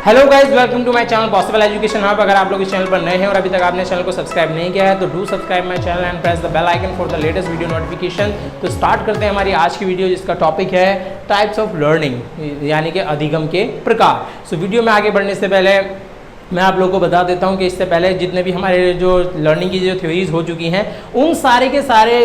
Hello guys, welcome to my channel possible education hub. अगर आप लोग इस चैनल पर नए हैं और अभी तक आपने चैनल को सब्सक्राइब नहीं किया है तो do subscribe my channel and press the bell icon for the latest video notification. तो स्टार्ट करते हैं हमारी आज की वीडियो, जिसका टॉपिक है टाइप्स ऑफ लर्निंग, यानी कि अधिगम के प्रकार। सो वीडियो में आगे बढ़ने से पहले मैं आप लोगों को बता देता हूं कि इससे पहले जितने भी हमारे जो लर्निंग की जो थ्योरीज हो चुकी हैं उन सारे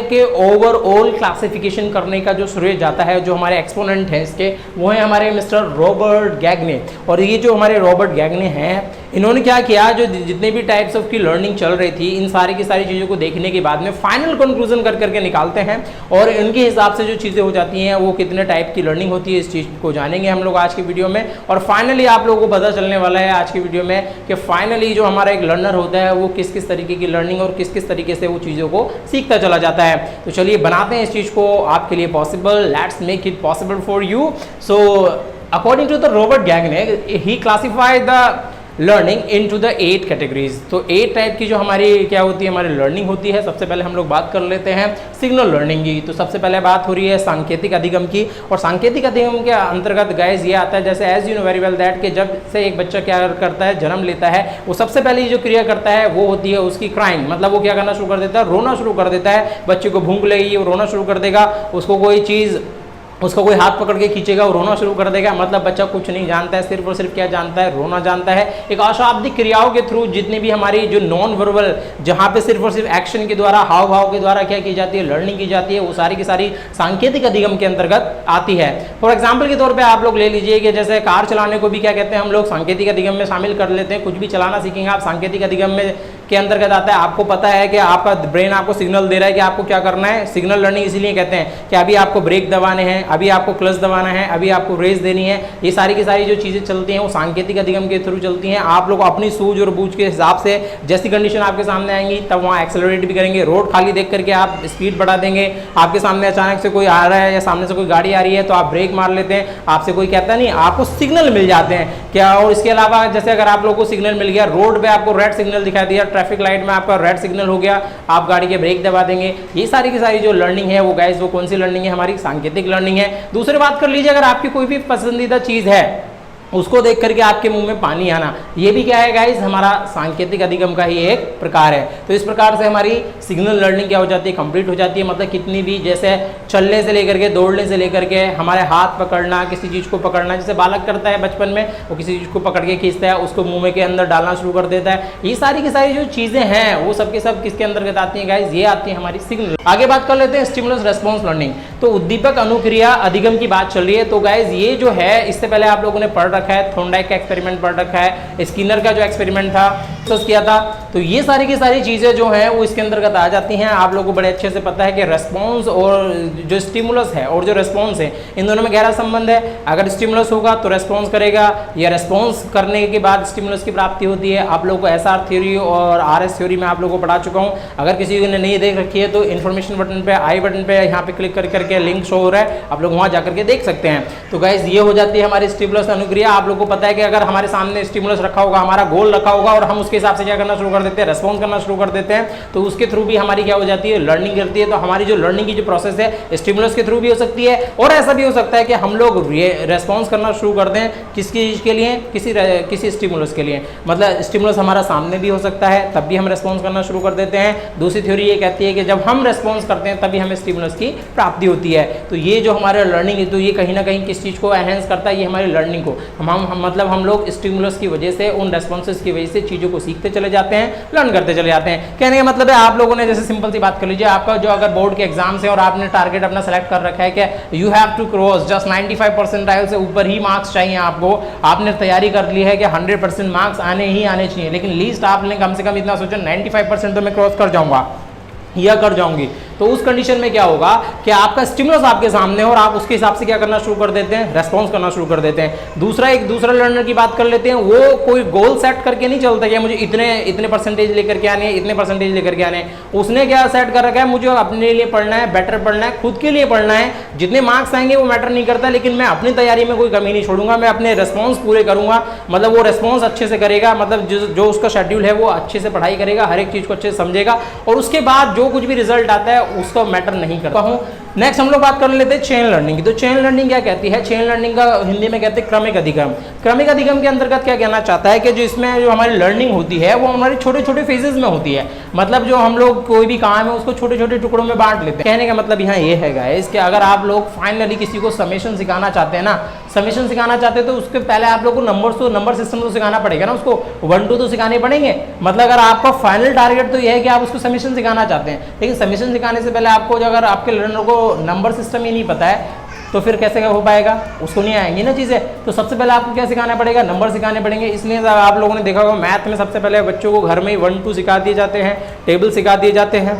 के ओवरऑल क्लासिफिकेशन करने का जो श्रेय जाता है, जो हमारे एक्सपोनेंट हैं इसके, वो है हमारे मिस्टर रॉबर्ट गैगने। और ये जो हमारे रॉबर्ट गैगने हैं, इन्होंने क्या किया, जो जितने भी टाइप्स ऑफ की लर्निंग चल रही थी, इन सारी की सारी चीज़ों को देखने के बाद में फाइनल कंक्लूजन कर करके निकालते हैं और इनके हिसाब से जो चीज़ें हो जाती हैं वो कितने टाइप की लर्निंग होती है, इस चीज़ को जानेंगे हम लोग आज की वीडियो में। और फाइनली आप लोगों को पता चलने वाला है आज की वीडियो में कि फाइनली जो हमारा एक लर्नर होता है वो किस किस तरीके की लर्निंग और किस किस तरीके से वो चीज़ों को सीखता चला जाता है। तो चलिए बनाते हैं इस चीज़ को आपके लिए possible. Let's make it possible for you. So according to the Robert Gagne, he classified the learning into the 8 categories. तो 8 टाइप की जो हमारी क्या होती है, हमारी लर्निंग होती है। सबसे पहले हम लोग बात कर लेते हैं सिग्नल लर्निंग की। तो सबसे पहले बात हो रही है सांकेतिक अधिगम की। और सांकेतिक अधिगम के अंतर्गत गाइस ये आता है, जैसे as you know very well that कि जब से एक बच्चा क्या करता है, जन्म लेता है, वो सबसे पहले जो क्रिया करता है वो होती है उसकी क्राइंग। मतलब वो क्या करना शुरू कर देता है, रोना शुरू कर देता है। बच्चे को भूख लगेगी, वो रोना शुरू कर देगा। उसको कोई चीज़, उसको कोई हाथ पकड़ के खींचेगा, वो रोना शुरू कर देगा। मतलब बच्चा कुछ नहीं जानता है, सिर्फ और सिर्फ क्या जानता है, रोना जानता है। एक अशाब्दिक क्रियाओं के थ्रू जितनी भी हमारी जो नॉन वर्बल, जहाँ पे सिर्फ और सिर्फ एक्शन के द्वारा, हाव भाव के द्वारा क्या की जाती है, लर्निंग की जाती है, वो सारी की सारी सांकेतिक अधिगम के अंतर्गत आती है। फॉर एग्जाम्पल के तौर पर आप लोग ले लीजिए कि जैसे कार चलाने को भी क्या कहते हैं हम लोग, सांकेतिक अधिगम में शामिल कर लेते हैं। कुछ भी चलाना सीखेंगे आप, सांकेतिक अधिगम में के अंतर्गत आता है। आपको पता है कि आपका ब्रेन आपको सिग्नल दे रहा है कि आपको क्या करना है। सिग्नल लर्निंग इसीलिए कहते हैं कि अभी आपको ब्रेक दबाने हैं, अभी आपको क्लच दबाना है, अभी आपको रेस देनी है। ये सारी की सारी जो चीज़ें चलती हैं वो सांकेतिक अधिगम के थ्रू चलती हैं। आप लोग अपनी सूझ और बूझ के हिसाब से जैसी कंडीशन आपके सामने आएंगी तब वहाँ एक्सेलरेट भी करेंगे। रोड खाली देख करके आप स्पीड बढ़ा देंगे। आपके सामने अचानक से कोई आ रहा है या सामने से कोई गाड़ी आ रही है तो आप ब्रेक मार लेते हैं। आपसे कोई कहता नहीं, आपको सिग्नल मिल जाते हैं क्या। और इसके अलावा जैसे अगर आप लोगों को सिग्नल मिल गया, रोड पे आपको रेड सिग्नल दिखा दिया, ट्रैफिक लाइट में आपका रेड सिग्नल हो गया, आप गाड़ी के ब्रेक दबा देंगे। ये सारी की सारी जो लर्निंग है वो गाइस, वो कौन सी लर्निंग है, हमारी सांकेतिक लर्निंग है। दूसरी बात कर लीजिए, अगर आपकी कोई भी पसंदीदा चीज़ है उसको देख करके आपके मुंह में पानी आना, ये भी क्या है गाइस, हमारा सांकेतिक अधिगम का ही एक प्रकार है। तो इस प्रकार से हमारी सिग्नल लर्निंग क्या हो जाती है, कंप्लीट हो जाती है। मतलब कितनी भी, जैसे चलने से लेकर के, दौड़ने से लेकर के, हमारे हाथ पकड़ना, किसी चीज़ को पकड़ना, जैसे बालक करता है बचपन में, वो किसी चीज़ को पकड़ के खींचता है, उसको मुँह में के अंदर डालना शुरू कर देता है। ये सारी की सारी जो चीज़ें हैं वो सब के सब किसके अंतर्गत आती हैं गाइस, ये आती है हमारी सिग्नल। आगे बात कर लेते हैं स्टिमुलस रेस्पॉन्स लर्निंग। तो उद्दीपक अनुक्रिया अधिगम की बात चल रही है। तो गाइस ये जो है, इससे पहले आप लोगों ने पढ़ रखा है, थॉर्नडाइक का एक्सपेरिमेंट पढ़ रखा है, स्किनर का जो एक्सपेरिमेंट था डिस्कस किया था। तो ये सारी की सारी चीज़ें जो हैं वो इसके अंतर्गत आ जाती हैं। आप लोगों को बड़े अच्छे से पता है कि रेस्पॉन्स और जो स्टिमुलस है और जो रेस्पॉन्स है, इन दोनों में गहरा संबंध है। अगर स्टिमुलस होगा तो रेस्पॉन्स करेगा, या रेस्पॉन्स करने के बाद स्टिमुलस की प्राप्ति होती है। आप लोगों को एसआर थ्योरी और आरएस थ्योरी में आप लोगों को पढ़ा चुका हूँ। अगर किसी ने नहीं देख रखी है तो इन्फॉर्मेशन बटन पे, आई बटन पे यहाँ पे क्लिक कर करके लिंक शो हो रहा है, आप लोग वहाँ जाकर के देख सकते हैं। तो गाइस ये हो जाती है हमारी स्टिमुलस अनुक्रिया। आप लोगों को पता है कि अगर हमारे सामने स्टिमुलस रखा होगा, हमारा गोल रखा होगा और हम उसके हिसाब से क्या करना शुरू कर देते हैं, रेस्पॉन्स करना शुरू कर देते हैं, तो उसके थ्रू भी हमारी क्या हो जाती है, लर्निंग करती है। तो हमारी जो लर्निंग की जो प्रोसेस है स्टिमुलस के थ्रू भी हो सकती है, और ऐसा भी हो सकता है कि हम लोग रेस्पॉन्स करना शुरू कर दें किसकी चीज़ के लिए, किसी स्टिमुलस के लिए। मतलब स्टिमुलस हमारा सामने भी हो सकता है, तब भी हम रेस्पॉन्स करना शुरू कर देते हैं। दूसरी थ्योरी ये कहती है कि जब हम रेस्पॉन्स करते हैं तभी हमें स्टिमुलस की प्राप्ति होती है। तो ये जो हमारा लर्निंग है, तो ये कहीं ना कहीं किस चीज़ को एनहेंस करता है, ये हमारी लर्निंग को। मतलब हम लोग स्टिमुलस की वजह से, उन रेस्पॉन्सेस की वजह से चीज़ों को सीखते चले जाते हैं, लर्न करते चले जाते हैं। कहने का मतलब है, आप लोगों ने जैसे सिंपल सी बात कर लीजिए, आपका जो अगर बोर्ड के एग्जाम्स है और आपने टारगेट अपना सेलेक्ट कर रखा है कि you have to cross just 95 percentile से ऊपर ही मार्क्स चाहिए आपको, आपने तैयारी कर ली है कि 100% मार्क्स आने ही आने चाहिए, लेकिन लीस्ट आपने कम से कम इतना सोचा 95% तो मैं क्रॉस कर जाऊंगा या कर जाऊंगी। तो उस कंडीशन में क्या होगा कि आपका स्टिमुलस आपके सामने है और आप उसके हिसाब से क्या करना शुरू कर देते हैं, रेस्पॉन्स करना शुरू कर देते हैं। एक दूसरा लर्नर की बात कर लेते हैं। वो कोई गोल सेट करके नहीं चलता कि मुझे इतने परसेंटेज लेकर के आने, इतने परसेंटेज लेकर के आने। उसने क्या सेट कर रखा है, मुझे अपने लिए पढ़ना है, बेटर पढ़ना है, खुद के लिए पढ़ना है। जितने मार्क्स आएंगे वो मैटर नहीं करता, लेकिन मैं अपनी तैयारी में कोई कमी नहीं छोड़ूंगा, मैं अपने रेस्पॉन्स पूरे करूंगा। मतलब वो रेस्पॉन्स अच्छे से करेगा, मतलब जो उसका शेड्यूल है वो अच्छे से पढ़ाई करेगा, हर एक चीज़ को अच्छे से समझेगा, और उसके बाद जो कुछ भी रिजल्ट आता है उसका मैटर नहीं करता हूँ। नेक्स्ट हम लोग बात कर लेते हैं चेन लर्निंग की। तो चेन लर्निंग क्या कहती है? चेन लर्निंग का हिंदी में कहते हैं क्रमिक अधिगम। क्रमिक अधिगम के अंतर्गत क्या कहना चाहता है कि जो इसमें जो हमारी लर्निंग होती है वो हमारे छोटे छोटे फेजेस में होती है। मतलब जो हम लोग कोई भी काम है उसको छोटे छोटे टुकड़ों में बांट लेते हैं। कहने का मतलब यहाँ ये है गाइस कि अगर आप लोग फाइनली किसी को समेशन सिखाना चाहते हैं ना, समेशन सिखाना चाहते हैं तो उसके पहले आप लोग को नंबर सिस्टम तो सिखाना पड़ेगा ना, उसको 1 2 तो सिखाने पड़ेंगे। मतलब अगर आपका फाइनल टारगेट तो ये है कि आप उसको समेशन सिखाना चाहते हैं, लेकिन समेशन सिखाने से पहले आपको अगर आपके लर्नर को नंबर सिस्टम ही नहीं पता है तो फिर कैसे हो पाएगा, उसको नहीं आएंगी ना चीज़ें। तो सबसे पहले आपको क्या सिखाना पड़ेगा? नंबर सिखाने पड़ेंगे। इसलिए आप लोगों ने देखा होगा मैथ में सबसे पहले बच्चों को घर में ही 1 2 सिखा दिए जाते हैं, टेबल सिखा दिए जाते हैं,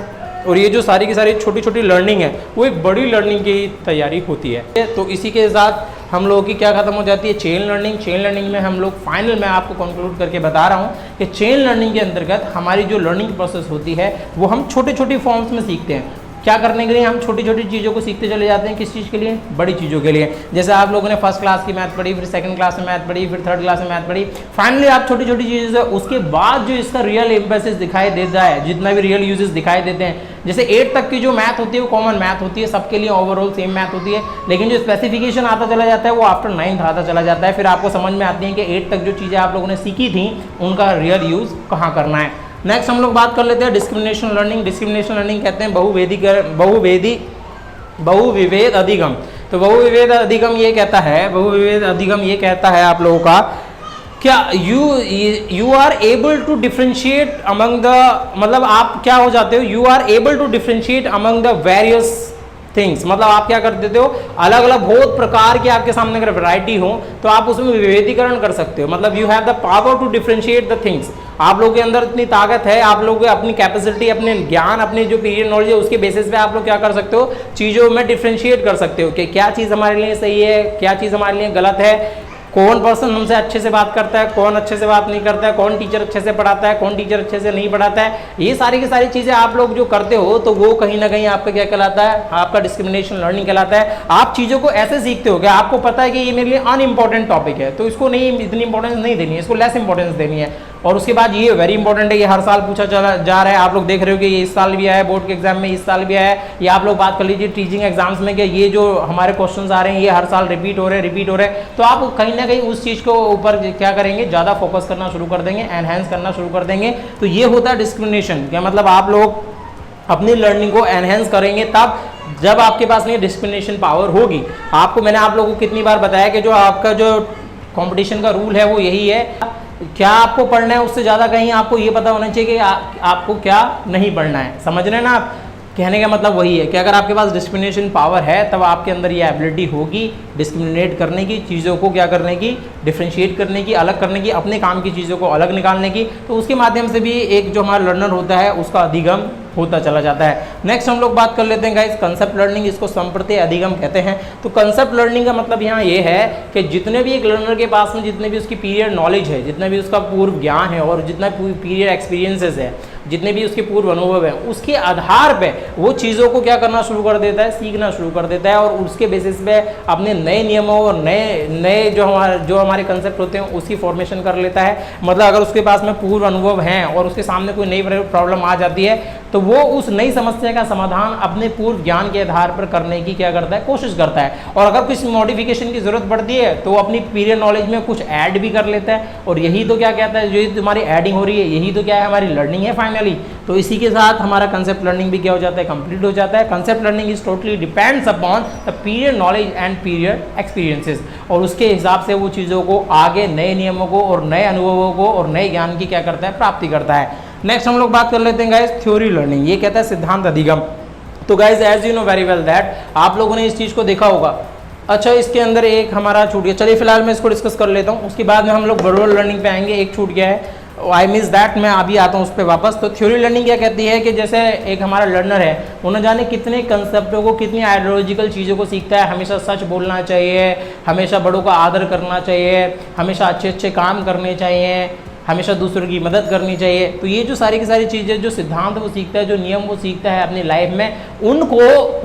और ये जो सारी की सारी छोटी छोटी लर्निंग है वो एक बड़ी लर्निंग की तैयारी होती है। तो इसी के साथ हम लोगों की क्या खत्म हो जाती है? Chain learning. चेन लर्निंग में हम लोग फाइनल में आपको कंक्लूड करके बता रहा हूँ कि चेन लर्निंग के अंतर्गत हमारी जो लर्निंग प्रोसेस होती है वो हम छोटे छोटे फॉर्म्स में सीखते हैं। क्या करने के लिए? हम छोटी छोटी चीज़ों को सीखते चले जाते हैं। किस चीज़ के लिए? बड़ी चीज़ों के लिए। जैसे आप लोगों ने फर्स्ट क्लास की मैथ पढ़ी, फिर सेकंड क्लास में मैथ पढ़ी, फिर थर्ड क्लास में मैथ पढ़ी, फाइनली आप छोटी छोटी चीज़ें से उसके बाद जो इसका रियल एम्फेसिस दिखाई देता है, जितना भी रियल यूजेस दिखाई देते हैं, जैसे 8 तक की जो मैथ होती है वो कॉमन मैथ होती है, सबके लिए ओवरऑल सेम मैथ होती है, लेकिन जो स्पेसिफिकेशन आता चला जाता है वो आफ्टर 9th आता चला जाता है। फिर आपको समझ में आती है कि 8 तक जो चीज़ें आप लोगों ने सीखी थी उनका रियल यूज़ कहाँ करना है। नेक्स्ट हम लोग बात कर लेते हैं डिस्क्रिमिनेशन लर्निंग। डिस्क्रिमिनेशन लर्निंग कहते हैं बहुविवेद अधिगम। तो बहुविवेद अधिगम ये कहता है आप लोगों का क्या you are able to differentiate among the, मतलब आप क्या हो जाते हो? You are able to differentiate among the various things. मतलब आप क्या कर देते हो? अलग अलग बहुत प्रकार की आपके सामने अगर वैरायटी हो तो आप उसमें विभेदीकरण कर सकते हो। मतलब you have the power to differentiate the things. आप लोगों के अंदर इतनी ताकत है, आप लोगों की अपनी कैपेसिटी, अपने ज्ञान, अपनी जो पीरियड नॉलेज है उसके बेसिस पे आप लोग क्या कर सकते हो? चीज़ों में डिफ्रेंशिएट कर सकते हो कि क्या चीज़ हमारे लिए सही है, क्या चीज़ हमारे लिए गलत है, कौन पर्सन हमसे अच्छे से बात करता है, कौन अच्छे से बात नहीं करता है, कौन टीचर अच्छे से पढ़ाता है, कौन टीचर अच्छे से नहीं पढ़ाता है। ये सारी की सारी चीज़ें आप लोग जो करते हो तो वो कहीं ना कहीं आपका क्या कहलाता है? आपका डिस्क्रिमिनेशन लर्निंग कहलाता है। आप चीज़ों को ऐसे सीखते हो कि आपको पता है कि ये मेरे लिए अनइम्पॉर्टेंट टॉपिक है तो इसको नहीं, इतनी इंपॉर्टेंस नहीं देनी है, इसको लेस इंपॉर्टेंस देनी है। और उसके बाद ये वेरी इंपॉर्टेंट है, ये हर साल पूछा चला जा रहा है। आप लोग देख रहे हो कि ये इस साल भी आया है, बोर्ड के एग्जाम में इस साल भी आया है। ये आप लोग बात कर लीजिए टीचिंग एग्जाम्स में कि ये जो हमारे क्वेश्चंस आ रहे हैं ये हर साल रिपीट हो रहे हैं। तो आप कहीं ना कहीं उस चीज़ को ऊपर क्या करेंगे? ज़्यादा फोकस करना शुरू कर देंगे, एनहेंस करना शुरू कर देंगे। तो ये होता है डिस्क्रिमिनेशन। क्या मतलब? आप लोग अपनी लर्निंग को एनहेंस करेंगे तब जब आपके पास में डिस्क्रिमिनेशन पावर होगी। आपको मैंने आप लोगों को कितनी बार बताया कि जो आपका जो कंपटीशन का रूल है वो यही है, क्या आपको पढ़ना है उससे ज़्यादा कहीं आपको ये पता होना चाहिए कि आपको क्या नहीं पढ़ना है। समझ रहे हैं ना आप? कहने का मतलब वही है कि अगर आपके पास डिस्क्रिमिनेशन पावर है तब आपके अंदर ये एबिलिटी होगी डिस्क्रिमिनेट करने की, चीज़ों को क्या करने की? डिफ्रेंशिएट करने की, अलग करने की, अपने काम की चीज़ों को अलग निकालने की। तो उसके माध्यम से भी एक जो हमारा लर्नर होता है उसका अधिगम होता चला जाता है। नेक्स्ट हम लोग बात कर लेते हैं गाइस कंसेप्ट लर्निंग, इसको संप्रति अधिगम कहते हैं। तो कंसेप्ट लर्निंग का मतलब यहाँ ये है कि जितने भी एक लर्नर के पास में जितने भी उसकी पीरियड नॉलेज है, जितना भी उसका पूर्व ज्ञान है और जितना पीरियड एक्सपीरियंसेस है, जितने भी उसके पूर्व अनुभव है, उसके आधार पे वो चीज़ों को क्या करना शुरू कर देता है? सीखना शुरू कर देता है और उसके बेसिस पे अपने नए नियमों और नए जो हमारे कंसेप्ट होते हैं उसकी फॉर्मेशन कर लेता है। मतलब अगर उसके पास में पूर्व अनुभव हैं और उसके सामने कोई नई प्रॉब्लम आ जाती है तो वो उस नई समस्या का समाधान अपने पूर्व ज्ञान के आधार पर करने की क्या करता है? कोशिश करता है। और अगर कुछ मॉडिफिकेशन की जरूरत पड़ती है तो वो अपनी पीरियड नॉलेज में कुछ ऐड भी कर लेता है। और यही तो क्या कहता है, जो तुम्हारी एडिंग हो रही है यही तो क्या है? हमारी लर्निंग है फाइनली। तो इसी के साथ हमारा कंसेप्ट लर्निंग भी क्या हो जाता है? कंप्लीट हो जाता है। Concept learning is totally depends upon the period knowledge and period experiences, और उसके हिसाब से वो चीज़ों को आगे नए नियमों को और नए अनुभवों को और नए ज्ञान की क्या करता है? प्राप्ति करता है। नेक्स्ट हम लोग बात कर लेते हैं गाइस थ्योरी लर्निंग, ये कहता है सिद्धांत अधिगम। तो guys as you know very well that आप लोगों ने इस चीज़ को देखा होगा। अच्छा, इसके अंदर एक हमारा छूट गया, चलिए फिलहाल मैं इसको डिस्कस कर लेता हूँ, उसके बाद में हम लोग वर्बल लर्निंग पे आएंगे। एक छूट गया है, आई मिस दैट, मैं अभी आता हूँ उस पर वापस। तो थ्योरी लर्निंग क्या कहती है कि जैसे एक हमारा लर्नर है, उन्हें जाने कितने कंसेप्टों को, कितनी आइडियोलॉजिकल चीज़ों को सीखता है। हमेशा सच बोलना चाहिए, हमेशा बड़ों का आदर करना चाहिए, हमेशा अच्छे अच्छे काम करने चाहिए, हमेशा दूसरों की मदद करनी चाहिए। तो ये जो सारी की सारी चीज़ें, जो सिद्धांत वो सीखता है, जो नियम वो सीखता है अपनी लाइफ में, उनको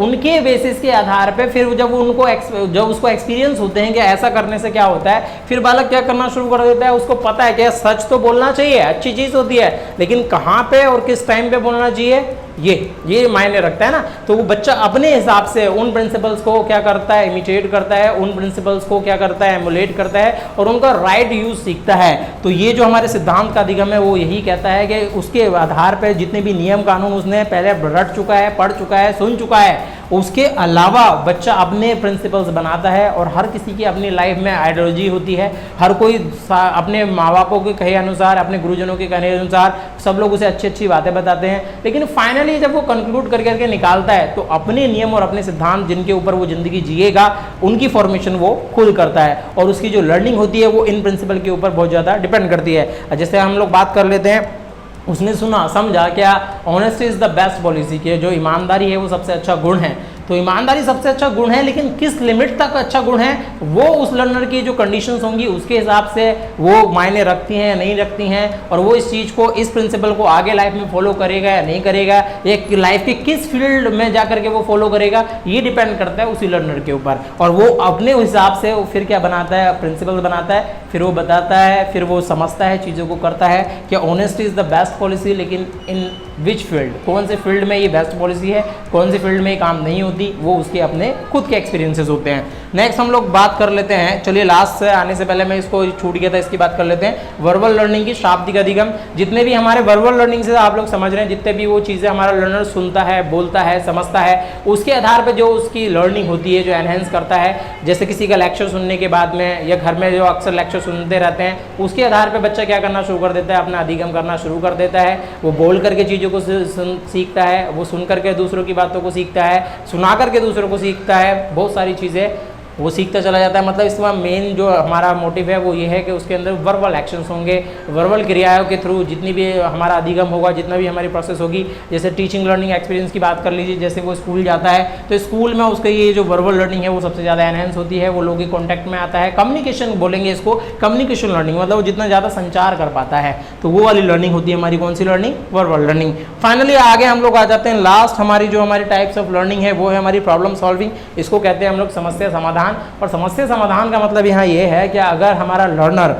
उनके बेसिस के आधार पे फिर जब उसको एक्सपीरियंस होते हैं कि ऐसा करने से क्या होता है, फिर बालक क्या करना शुरू कर देता है। उसको पता है कि सच तो बोलना चाहिए, अच्छी चीज़ होती है, लेकिन कहाँ पे और किस टाइम पे बोलना चाहिए ये मायने रखता है ना। तो वो बच्चा अपने हिसाब से उन प्रिंसिपल्स को क्या करता है, इमिटेट करता है, उन प्रिंसिपल्स को क्या करता है, एमुलेट करता है और उनका राइट यूज सीखता है। तो ये जो हमारे सिद्धांत का अधिगम है वो यही कहता है कि उसके आधार पर जितने भी नियम कानून उसने पहले रट चुका है, पढ़ चुका है, सुन चुका है, उसके अलावा बच्चा अपने प्रिंसिपल्स बनाता है। और हर किसी की अपनी लाइफ में आइडियोलॉजी होती है, हर कोई अपने माँ बापों के कहे अनुसार, अपने गुरुजनों के कहने अनुसार सब लोग उसे अच्छी अच्छी बातें बताते हैं, लेकिन फाइनली जब वो कंक्लूड करके निकालता है तो अपने नियम और अपने सिद्धांत जिनके ऊपर वो जिंदगी जिएगा उनकी फॉर्मेशन वो खुद करता है और उसकी जो लर्निंग होती है वो इन प्रिंसिपल के ऊपर बहुत ज़्यादा डिपेंड करती है। जैसे हम लोग बात कर लेते हैं, उसने सुना समझा क्या, honesty is the best policy, की जो ईमानदारी है वो सबसे अच्छा गुण है। तो ईमानदारी सबसे अच्छा गुण है, लेकिन किस लिमिट तक अच्छा गुण है वो उस लर्नर की जो कंडीशंस होंगी उसके हिसाब से वो मायने रखती हैं या नहीं रखती हैं, और वो इस चीज़ को, इस प्रिंसिपल को आगे लाइफ में फॉलो करेगा या नहीं करेगा, एक लाइफ के किस फील्ड में जा करके वो फॉलो करेगा, ये डिपेंड करता है उसी लर्नर के ऊपर। और वो अपने हिसाब से वो फिर क्या बनाता है, प्रिंसिपल बनाता है, फिर वो बताता है, फिर वो समझता है, चीज़ों को करता है कि honesty is the best policy, लेकिन इन विच फील्ड, कौन से फील्ड में ये बेस्ट पॉलिसी है, कौन से फील्ड में ये काम नहीं होती, वो उसके अपने खुद के एक्सपीरियंसेस होते हैं। नेक्स्ट हम लोग बात कर लेते हैं, चलिए लास्ट से आने से पहले मैं इसको छूट गया था, इसकी बात कर लेते हैं, वर्बल लर्निंग की शाब्दिक अधिगम। जितने भी हमारे वर्बल लर्निंग से आप लोग समझ रहे हैं, जितने भी वो चीज़ें हमारा लर्नर सुनता है, बोलता है, समझता है, उसके आधार पर जो उसकी लर्निंग होती है, जो एनहेंस करता है, जैसे किसी का लेक्चर सुनने के बाद में या घर में जो अक्सर लेक्चर सुनते रहते हैं, उसके आधार पर बच्चा क्या करना शुरू कर देता है, अपना अधिगम करना शुरू कर देता है। वो बोल करके चीज़ों को सीखता है, वो सुन करके दूसरों की बातों को सीखता है, सुना करके दूसरों को सीखता है, बहुत सारी चीज़ें वो सीखता चला जाता है। मतलब इसका मेन जो हमारा मोटिव है वो ये है कि उसके अंदर वर्बल एक्शंस होंगे, वर्बल क्रियाओं के थ्रू जितनी भी हमारा अधिगम होगा, जितना भी हमारी प्रोसेस होगी। जैसे टीचिंग लर्निंग एक्सपीरियंस की बात कर लीजिए, जैसे वो स्कूल जाता है तो स्कूल में उसका ये जो वर्बल लर्निंग है वो सबसे ज़्यादा एनहेंस होती है, वो लोगों के कॉन्टैक्ट में आता है, कम्युनिकेशन बोलेंगे इसको, कम्युनिकेशन लर्निंग, मतलब वो जितना ज़्यादा संचार कर पाता है, तो वो वाली लर्निंग होती है हमारी। कौन सी लर्निंग? Verbal learning. फाइनली आगे हम लोग आ जाते हैं, लास्ट हमारी जो हमारी टाइप्स ऑफ लर्निंग है वो है हमारी प्रॉब्लम सॉल्विंग। इसको कहते हैं हम लोग समस्या समाधान। और समस्या समाधान का मतलब यहाँ ये है कि अगर हमारा लर्नर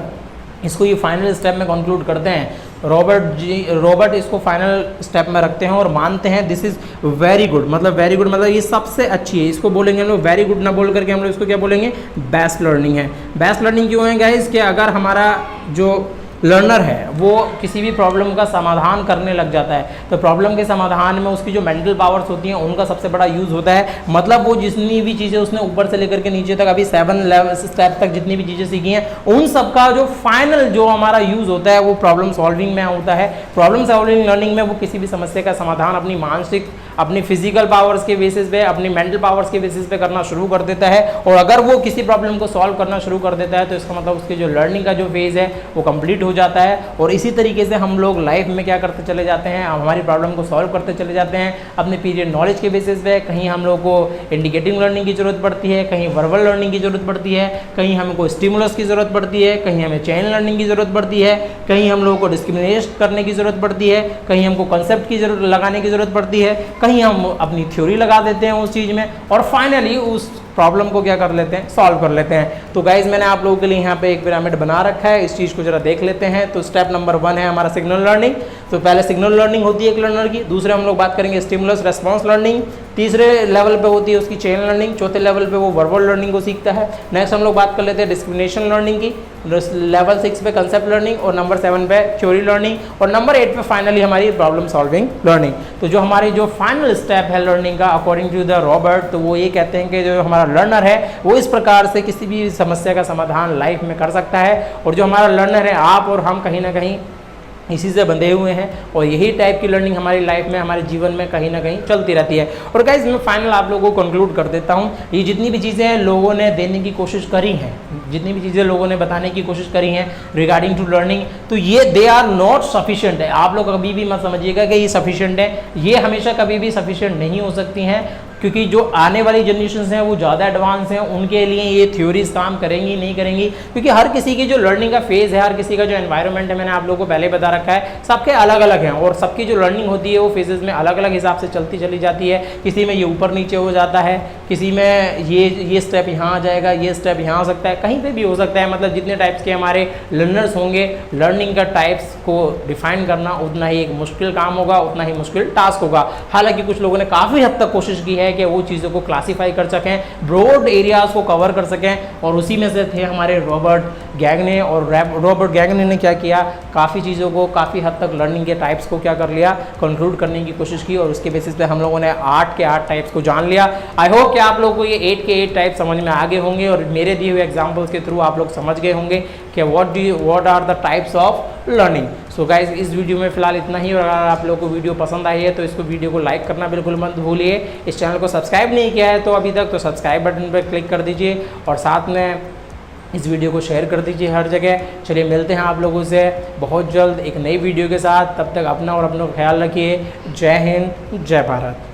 इसको ये फाइनल स्टेप में कंक्लूड करते हैं, रॉबर्ट इसको फाइनल स्टेप में रखते हैं और मानते हैं दिस इज वेरी गुड, मतलब वेरी गुड मतलब ये सबसे अच्छी है, इसको बोलेंगे हम लोग वेरी गुड ना बोल करके हम लोग इसको क्या बोलेंगे, बेस्ट लर्निंग है। बेस्ट लर्निंग क्यों है गाइस, कि अगर हमारा जो लर्नर है वो किसी भी प्रॉब्लम का समाधान करने लग जाता है तो प्रॉब्लम के समाधान में उसकी जो मेंटल पावर्स होती हैं उनका सबसे बड़ा यूज़ होता है। मतलब वो जितनी भी चीज़ें उसने ऊपर से लेकर के नीचे तक अभी 7 स्टेप तक जितनी भी चीज़ें सीखी हैं उन सबका जो फाइनल जो हमारा यूज़ होता है वो प्रॉब्लम सॉल्विंग में होता है। प्रॉब्लम सॉल्विंग लर्निंग में वो किसी भी समस्या का समाधान अपनी मानसिक, अपनी फिजिकल पावर्स के बेसिस पे, अपनी मेंटल पावर्स के बेसिस पे करना शुरू कर देता है। और अगर वो किसी प्रॉब्लम को सॉल्व करना शुरू कर देता है तो इसका मतलब उसकी जो लर्निंग का जो फेज़ है वो कंप्लीट हो जाता है। और इसी तरीके से हम लोग लाइफ में क्या करते चले जाते हैं, हमारी प्रॉब्लम को सॉल्व करते चले जाते हैं अपने पीरियड नॉलेज के बेसिस पे। कहीं हम लोग को इंडिकेटिंग लर्निंग की जरूरत पड़ती है, कहीं वर्बल लर्निंग की जरूरत पड़ती है, कहीं हमको स्टिमुलस की जरूरत पड़ती है, कहीं हमें चेन लर्निंग की जरूरत पड़ती है, कहीं हम लोगों को डिस्क्रिमिनेट करने की जरूरत पड़ती है, कहीं हमको कंसेप्ट की जरूरत लगाने की जरूरत पड़ती है, कहीं हम अपनी थ्योरी लगा देते हैं उस चीज़ में और फाइनली उस प्रॉब्लम को क्या कर लेते हैं, सॉल्व कर लेते हैं। तो गाइज मैंने आप लोगों के लिए यहाँ पे एक पिरामिड बना रखा है, इस चीज़ को जरा देख लेते हैं। तो स्टेप नंबर 1 है हमारा सिग्नल लर्निंग। तो पहले सिग्नल लर्निंग होती है एक लर्नर की, दूसरे हम लोग बात करेंगे स्टिमुलस रेस्पॉन्स लर्निंग, तीसरे लेवल पे होती है उसकी चेन लर्निंग, चौथे लेवल पे वो वर्बल लर्निंग को सीखता है। नेक्स्ट हम लोग बात कर लेते हैं डिस्क्रिमिनेशन लर्निंग की, लेवल 6 पे कंसेप्ट लर्निंग और नंबर 7 पे थ्योरी लर्निंग और नंबर 8 पे फाइनली हमारी प्रॉब्लम सॉल्विंग लर्निंग। तो जो हमारी जो फाइनल स्टेप है लर्निंग का अकॉर्डिंग टू द रॉबर्ट, तो वो ये कहते हैं कि जो हमारा लर्नर है वो इस प्रकार से किसी भी समस्या का समाधान लाइफ में कर सकता है। और जो हमारा लर्नर है, आप और हम कहीं ना कहीं इसी से बंधे हुए हैं और यही टाइप की लर्निंग हमारी लाइफ में, हमारे जीवन में कहीं ना कहीं चलती रहती है। और गाइज मैं फाइनल आप लोगों को कंक्लूड कर देता हूँ, ये जितनी भी चीज़ें लोगों ने देने की कोशिश करी हैं, जितनी भी चीज़ें लोगों ने बताने की कोशिश करी हैं रिगार्डिंग टू लर्निंग, तो ये दे आर नॉट सफिशिएंट है। आप लोग कभी भी मत समझिएगा कि ये सफिशिएंट है, ये हमेशा कभी भी सफिशिएंट नहीं हो सकती हैं। क्योंकि जो आने वाली जनरेशन हैं वो ज़्यादा एडवांस हैं, उनके लिए ये थ्योरीज काम करेंगी नहीं करेंगी, क्योंकि हर किसी की जो लर्निंग का फेज़ है, हर किसी का जो एनवायरनमेंट है, मैंने आप लोगों को पहले बता रखा है, सबके अलग अलग हैं और सबकी जो लर्निंग होती है वो फेजेस में अलग अलग हिसाब से चलती चली जाती है। किसी में ये ऊपर नीचे हो जाता है, किसी में ये स्टेप यहाँ आ जाएगा, ये स्टेप यहाँ हो सकता है, कहीं पे भी हो सकता है। मतलब जितने टाइप्स के हमारे लर्नर्स होंगे, लर्निंग का टाइप्स को डिफाइन करना उतना ही एक मुश्किल काम होगा, उतना ही मुश्किल टास्क होगा। हालांकि कुछ लोगों ने काफ़ी हद तक कोशिश की है कि वो चीज़ों को क्लासीफाई कर सकें, ब्रॉड एरियाज को कवर कर सकें, और उसी में से थे हमारे रॉबर्ट गैगने। और रॉबर्ट गैगने ने क्या किया, काफ़ी चीज़ों को, काफ़ी हद तक लर्निंग के टाइप्स को क्या कर लिया, कंक्लूड करने की कोशिश की, और उसके बेसिस पे हम लोगों ने 8 के 8 टाइप्स को जान लिया। आई होप कि आप लोगों को ये 8 के 8 टाइप समझ में आ गए होंगे, और मेरे दिए हुए एग्जाम्पल्स के थ्रू आप लोग समझ गए होंगे कि what are the types of learning. So guys, इस वीडियो में फिलहाल इतना ही, और अगर आप लोगों को वीडियो पसंद आई है तो इसको वीडियो को लाइक करना बिल्कुल मत भूलिए। इस चैनल को सब्सक्राइब नहीं किया है तो अभी तक, तो सब्सक्राइब बटन पर क्लिक कर दीजिए, और साथ में इस वीडियो को शेयर कर दीजिए हर जगह। चलिए मिलते हैं आप लोगों से बहुत जल्द एक नई वीडियो के साथ, तब तक अपना और अपनों का ख्याल रखिए। जय हिंद, जय भारत।